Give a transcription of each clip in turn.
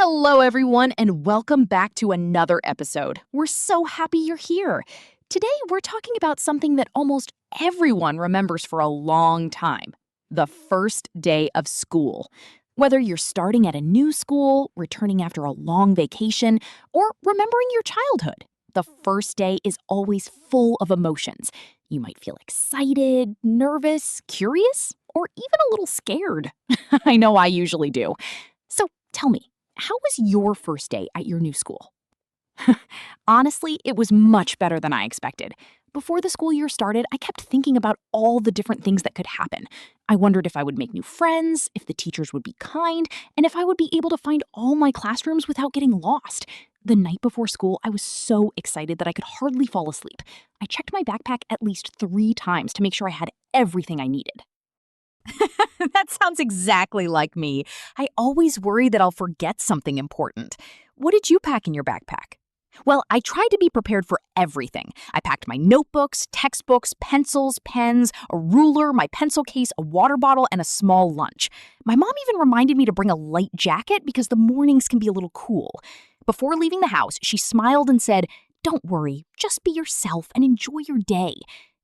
Hello, everyone, and welcome back to another episode. We're so happy you're here. Today, we're talking about something that almost everyone remembers for a long time: the first day of school. Whether you're starting at a new school, returning after a long vacation, or remembering your childhood, the first day is always full of emotions. You might feel excited, nervous, curious, or even a little scared. I know I usually do. So tell me, how was your first day at your new school? Honestly, it was much better than I expected. Before the school year started, I kept thinking about all the different things that could happen. I wondered if I would make new friends, if the teachers would be kind, and if I would be able to find all my classrooms without getting lost. The night before school, I was so excited that I could hardly fall asleep. I checked my backpack at least 3 times to make sure I had everything I needed. That sounds exactly like me. I always worry that I'll forget something important. What did you pack in your backpack? Well, I tried to be prepared for everything. I packed my notebooks, textbooks, pencils, pens, a ruler, my pencil case, a water bottle, and a small lunch. My mom even reminded me to bring a light jacket because the mornings can be a little cool. Before leaving the house, she smiled and said, "Don't worry, just be yourself and enjoy your day."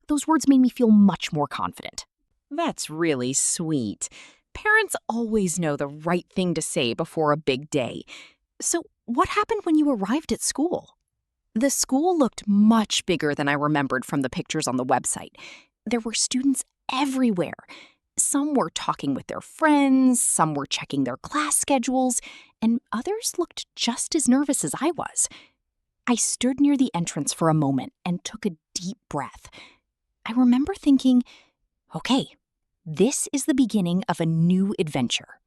Those words made me feel much more confident. That's really sweet. Parents always know the right thing to say before a big day. So, what happened when you arrived at school? The school looked much bigger than I remembered from the pictures on the website. There were students everywhere. Some were talking with their friends, some were checking their class schedules, and others looked just as nervous as I was. I stood near the entrance for a moment and took a deep breath. I remember thinking, okay, this is the beginning of a new adventure.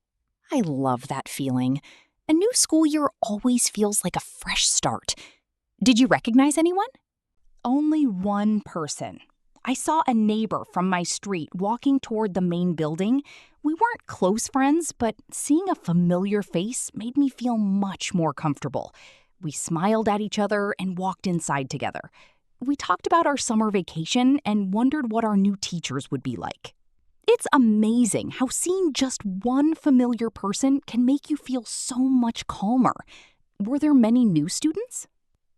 I love that feeling. A new school year always feels like a fresh start. Did you recognize anyone? Only one person. I saw a neighbor from my street walking toward the main building. We weren't close friends, but seeing a familiar face made me feel much more comfortable. We smiled at each other and walked inside together. We talked about our summer vacation and wondered what our new teachers would be like. It's amazing how seeing just one familiar person can make you feel so much calmer. Were there many new students?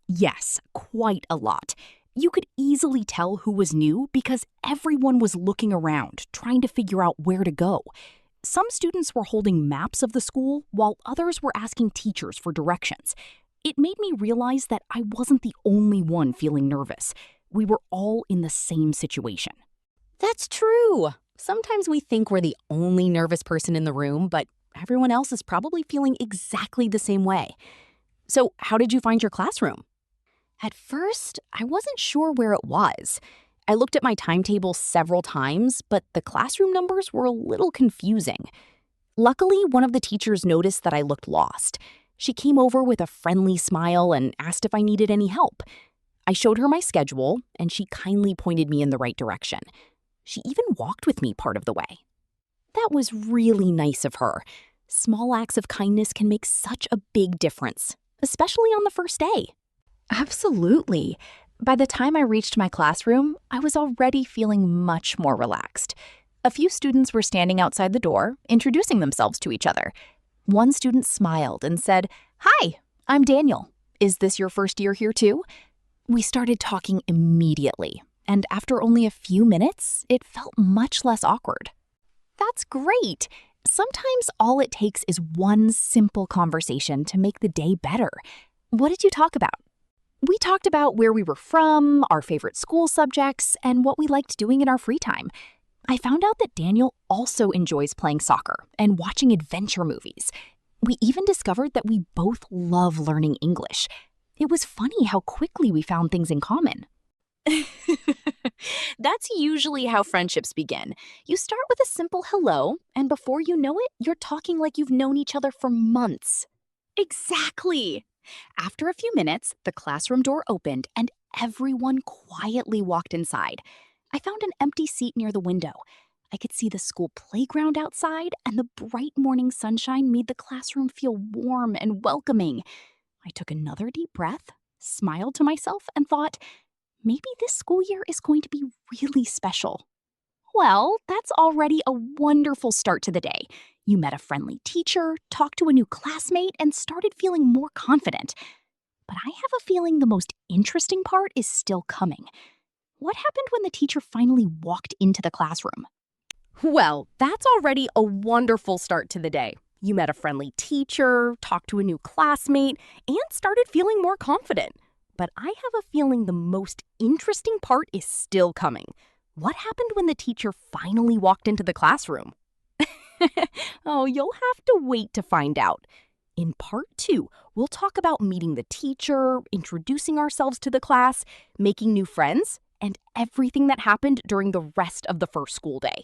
Yes, quite a lot. You could easily tell who was new because everyone was looking around, trying to figure out where to go. Some students were holding maps of the school, while others were asking teachers for directions. It made me realize that I wasn't the only one feeling nervous. We were all in the same situation. That's true. Sometimes we think we're the only nervous person in the room, but everyone else is probably feeling exactly the same way. So, how did you find your classroom? At first, I wasn't sure where it was. I looked at my timetable several times, but the classroom numbers were a little confusing. Luckily, one of the teachers noticed that I looked lost. She came over with a friendly smile and asked if I needed any help. I showed her my schedule, and she kindly pointed me in the right direction. She even walked with me part of the way. That was really nice of her. Small acts of kindness can make such a big difference, especially on the first day. Absolutely. By the time I reached my classroom, I was already feeling much more relaxed. A few students were standing outside the door, introducing themselves to each other. One student smiled and said, "Hi, I'm Daniel. Is this your first year here too?" We started talking immediately, and after only a few minutes, it felt much less awkward. That's great. Sometimes all it takes is one simple conversation to make the day better. What did you talk about? We talked about where we were from, our favorite school subjects, and what we liked doing in our free time. I found out that Daniel also enjoys playing soccer and watching adventure movies. We even discovered that we both love learning English. It was funny how quickly we found things in common. That's usually how friendships begin. You start with a simple hello, and before you know it, you're talking like you've known each other for months. Exactly. After a few minutes, the classroom door opened and everyone quietly walked inside. I found an empty seat near the window. I could see the school playground outside, and the bright morning sunshine made the classroom feel warm and welcoming. I took another deep breath, smiled to myself, and thought, maybe this school year is going to be really special. Well, that's already a wonderful start to the day. You met a friendly teacher, talked to a new classmate, and started feeling more confident. But I have a feeling the most interesting part is still coming. What happened when the teacher finally walked into the classroom? Well, that's already a wonderful start to the day. You met a friendly teacher, talked to a new classmate, and started feeling more confident. But I have a feeling the most interesting part is still coming. What happened when the teacher finally walked into the classroom? Oh, you'll have to wait to find out. In part 2, we'll talk about meeting the teacher, introducing ourselves to the class, making new friends, and everything that happened during the rest of the first school day.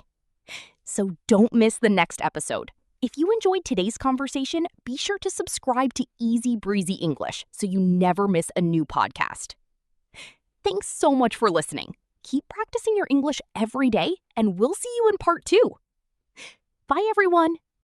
So don't miss the next episode. If you enjoyed today's conversation, be sure to subscribe to Easy Breezy English so you never miss a new podcast. Thanks so much for listening. Keep practicing your English every day, and we'll see you in part 2. Bye, everyone.